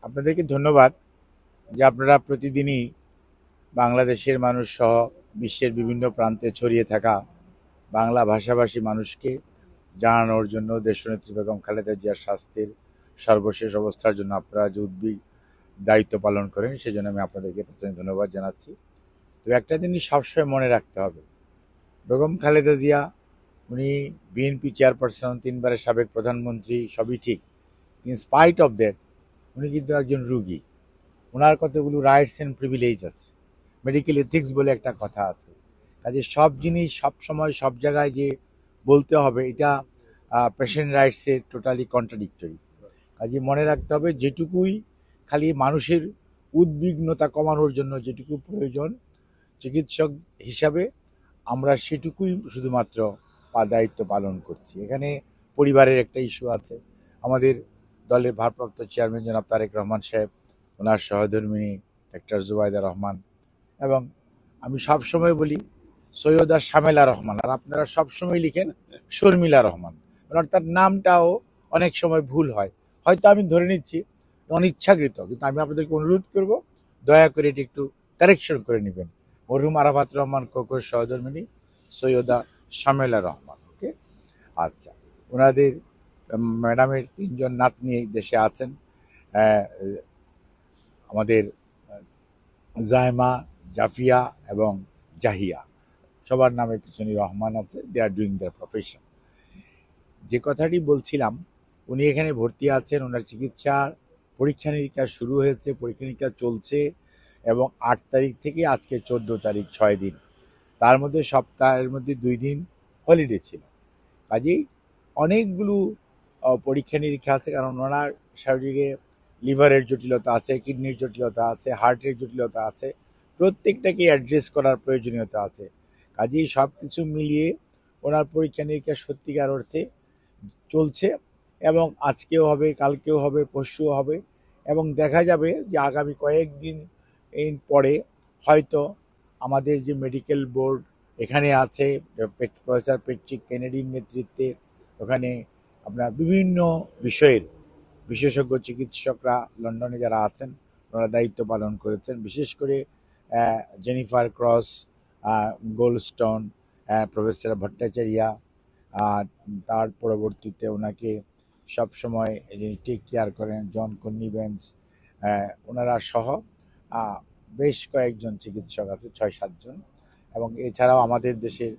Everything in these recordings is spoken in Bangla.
আপনাদেরকে ধন্যবাদ যে আপনারা প্রতিদিনই বাংলাদেশের মানুষ সহ বিশ্বের বিভিন্ন প্রান্তে ছড়িয়ে থাকা বাংলা ভাষাভাষী মানুষকে জানানোর জন্য দেশনেত্রী বেগম খালেদা জিয়ার স্বাস্থ্যের সর্বশেষ অবস্থার জন্য আপনারা যে উদ্বিগ দায়িত্ব পালন করেন সেজন্য আমি আপনাদেরকে প্রথমে ধন্যবাদ জানাচ্ছি। তো একটা জিনিস সবসময় মনে রাখতে হবে, বেগম খালেদা জিয়া উনি বিএনপি চেয়ারপারসন, 3বারের সাবেক প্রধানমন্ত্রী, সবই ঠিক। ইন স্পাইট অফ দ্যাট উনি কিন্তু একজন রুগী। ওনার কতগুলো রাইটস অ্যান্ড প্রিভিলেজ আছে, মেডিকেল এথিক্স বলে একটা কথা আছে। কাজে সব জিনিস সব সময় সব জায়গায় যে বলতে হবে এটা পেশেন্ট রাইটসে টোটালি কন্ট্রাডিক্টরি। কাজে মনে রাখতে হবে যেটুকুই খালি মানুষের উদ্বিগ্নতা কমানোর জন্য যেটুকু প্রয়োজন চিকিৎসক হিসাবে আমরা সেটুকুই শুধুমাত্র দায়িত্ব পালন করছি। এখানে পরিবারের একটা ইস্যু আছে। আমাদের দলের ভারপ্রাপ্ত চেয়ারম্যান জনাব তারেক রহমান সাহেব, ওনার সহধর্মিণী ডাক্তার জুবাইদা রহমান, এবং আমি সবসময় বলি সৈয়দা শামেলা রহমান, আর আপনারা সবসময় লিখেন শর্মিলা রহমান, অর্থাৎ নামটাও অনেক সময় ভুল হয়। হয়তো আমি ধরে নিচ্ছি অনিচ্ছাকৃত, কিন্তু আমি আপনাদেরকে অনুরোধ করব দয়া করে এটি একটু কারেকশন করে নেবেন। মরহুম আরাফাত রহমান কোকর সহধর্মিণী সৈয়দা শামেলা রহমান। ওকে, আচ্ছা। ওনাদের ম্যাডামের 3জন নাতনি এই দেশে আছেন। আহ, আমাদের জায়মা, জাফিয়া এবং জাহিয়া, সবার নামের পিছনে রহমান আছে। দে আর ডুইং দেয়ার প্রফেশন। যে কথাটি বলছিলাম, উনি এখানে ভর্তি আছেন, ওনার চিকিৎসার পরীক্ষা নিরীক্ষা শুরু হয়েছে, পরীক্ষা নিরীক্ষা চলছে, এবং 8 তারিখ থেকে আজকে 14 তারিখ, 6 দিন। তার মধ্যে সপ্তাহের মধ্যে 2 দিন হলিডে ছিল। কাজেই অনেকগুলো পরীক্ষা নিরীক্ষা আছে, কারণ ওনার শরীরে লিভারের জটিলতা আছে, কিডনির জটিলতা আছে, হার্টের জটিলতা আছে, প্রত্যেকটাকে অ্যাড্রেস করার প্রয়োজনীয়তা আছে। কাজেই সব কিছু মিলিয়ে ওনার পরীক্ষা নিরীক্ষা সত্যিকার অর্থে চলছে, এবং আজকেও হবে, কালকেও হবে, পরশুও হবে, এবং দেখা যাবে যে আগামী কয়েকদিন পরে হয়তো আমাদের যে মেডিকেল বোর্ড এখানে আছে প্রফেসর পেট্রিক কেনেডির নেতৃত্বে, ওখানে আপনার বিভিন্ন বিষয়ের বিশেষজ্ঞ চিকিৎসকরা লন্ডনে যারা আছেন ওনারা দায়িত্ব পালন করেছেন। বিশেষ করে Jennifer cross, Goldstone, professor Bhattacharya, তার পরবর্তীতে ওনাকে সবসময় যিনি টেক কেয়ার করেন জন কন্নিভেন্স, ওনারা সহ বেশ কয়েকজন চিকিৎসক আছে, 6-7 জন। এবং এছাড়াও আমাদের দেশের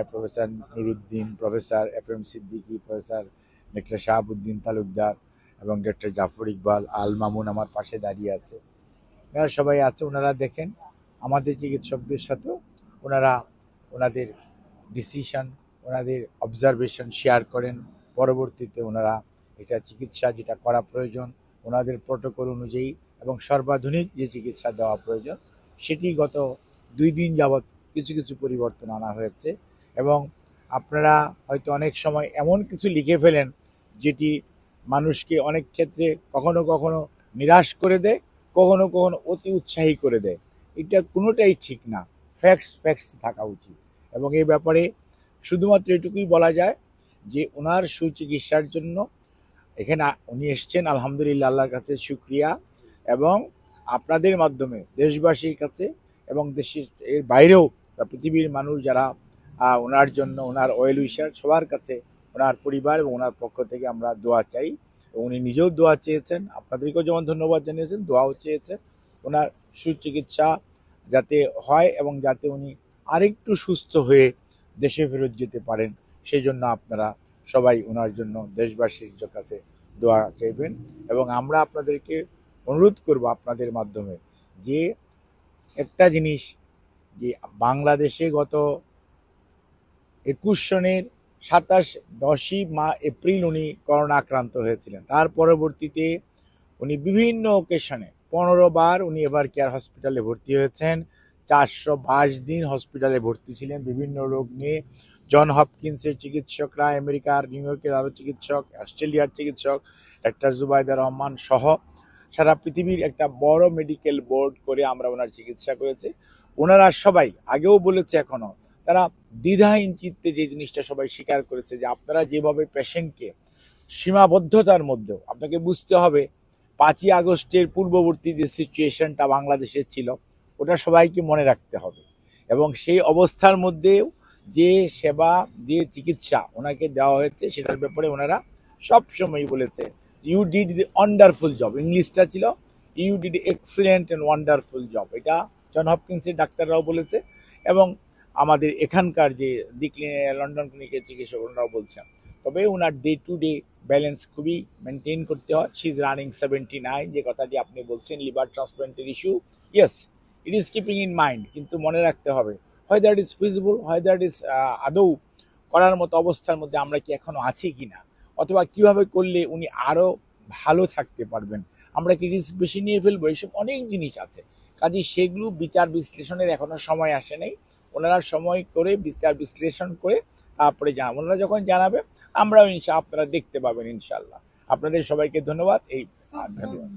professor Nuruddin, professor FM Siddiqui, professor doctor Shahabuddin Talukdar এবং ডক্টর জাফর ইকবাল, আল মামুন আমার পাশে দাঁড়িয়ে আছে। এনারা সবাই আছে। ওনারা দেখেন আমাদের চিকিৎসকদের সাথেও ওনারা ওনাদের ডিসিশন, ওনাদের অবজারভেশন শেয়ার করেন। পরবর্তীতে ওনারা এটা চিকিৎসা যেটা করা প্রয়োজন ওনাদের প্রোটোকল অনুযায়ী এবং সর্বাধুনিক যে চিকিৎসা দেওয়া প্রয়োজন সেটি গত 2 দিন যাবৎ কিছু কিছু পরিবর্তন আনা হয়েছে। এবং আপনারা হয়তো অনেক সময় এমন কিছু লিখে ফেলেন যেটি মানুষকে অনেক ক্ষেত্রে কখনো কখনো নিরাশ করে দেয়, কখনো কখনো অতি উৎসাহী করে দেয়। এটা কোনোটাই ঠিক না। ফ্যাক্টস থাকা উচিত। এবং এই ব্যাপারে শুধুমাত্র এটুকুই বলা যায় যে ওনার সুচিকিৎসার জন্য এখানে উনি এসছেন, আলহামদুলিল্লাহ, আল্লাহর কাছে শুক্রিয়া। এবং আপনাদের মাধ্যমে দেশবাসীর কাছে এবং দেশের এর বাইরেও পৃথিবীর মানুষ যারা ওনার জন্য, ওনার ওয়েল উইশার, সবার কাছে ওনার পরিবার এবং ওনার পক্ষ থেকে আমরা দোয়া চাই। উনি নিজেও দোয়া চেয়েছেন, আপনাদেরকেও যেমন ধন্যবাদ জানিয়েছেন, দোয়াও চেয়েছেন ওনার সুচিকিৎসা যাতে হয় এবং যাতে উনি আরেকটু সুস্থ হয়ে দেশে ফেরত যেতে পারেন। সেই জন্য আপনারা সবাই ওনার জন্য দেশবাসীর কাছে দোয়া চাইবেন। এবং আমরা আপনাদেরকে অনুরোধ করব আপনাদের মাধ্যমে যে একটা জিনিস, যে বাংলাদেশে গত 21 সনের 10ই এপ্রিল উনি করোনা আক্রান্ত হয়েছিলেন। তার পরবর্তীতে উনি বিভিন্ন ওকেশনে 15 বার উনি এভার কেয়ার হসপিটালে ভর্তি হয়েছেন। 422 দিন হসপিটালে ভর্তি ছিলেন বিভিন্ন রোগ নিয়ে। জন হপকিন্সের চিকিৎসকরা, আমেরিকার নিউ ইয়র্কের আরও চিকিৎসক, অস্ট্রেলিয়ার চিকিৎসক ডাক্তার জুবাইদা রহমান সহ সারা পৃথিবীর একটা বড় মেডিকেল বোর্ড করে আমরা ওনার চিকিৎসা করেছি। ওনারা সবাই আগেও বলেছে, এখনও তারা দ্বিধাহীন চিত্তে যে জিনিসটা সবাই স্বীকার করেছে যে আপনারা যেভাবে পেশেন্টকে সীমাবদ্ধতার মধ্যেও আপনাকে বুঝতে হবে 5ই আগস্টের পূর্ববর্তী যে সিচুয়েশনটা বাংলাদেশের ছিল ওটা সবাইকে মনে রাখতে হবে, এবং সেই অবস্থার মধ্যেও যে সেবা দিয়ে চিকিৎসা ওনাকে দেওয়া হয়েছে সেটার ব্যাপারে ওনারা সবসময় বলেছে you did the wonderful job, ইংলিশটা ছিল you did excellent and wonderful job. এটা জন হপকিন্সের ডাক্তাররাও বলেছে এবং আমাদের এখানকার যে লন্ডন ক্লিনিকের চিকিৎসক ওনারাও বলছেন। তবে ওনার ডে টু ডে ব্যালেন্স খুবই মেনটেন করতে হয়। শি ইজ রানিং 79, যে কথাটি আপনি বলছেন লিভার ট্রান্সপ্লান্টের issue, yes it is keeping in mind, কিন্তু মনে রাখতে হবে হয়তো ইট ইজ ফিজিবল, হয়তো ইট ইজ আদৌ করার মতো অবস্থার মধ্যে আমরা কি এখনো আছি কিনা, অথবা কিভাবে করলে উনি আরো ভালো থাকতে পারবেন, আমরা কি রিস্ক বেশি নিয়ে ফেলবো, এইসব অনেক জিনিস আছে। কাজে সেগুলো বিচার বিশ্লেষণের এখনো সময় আসে নাই। ওনারা সময় করে বিচার বিশ্লেষণ করে তারপরে ওনারা যখন জানাবে আমরাও আপনারা দেখতে পাবেন ইনশাল্লাহ। আপনাদের সবাইকে ধন্যবাদ। এই ধন্যবাদ।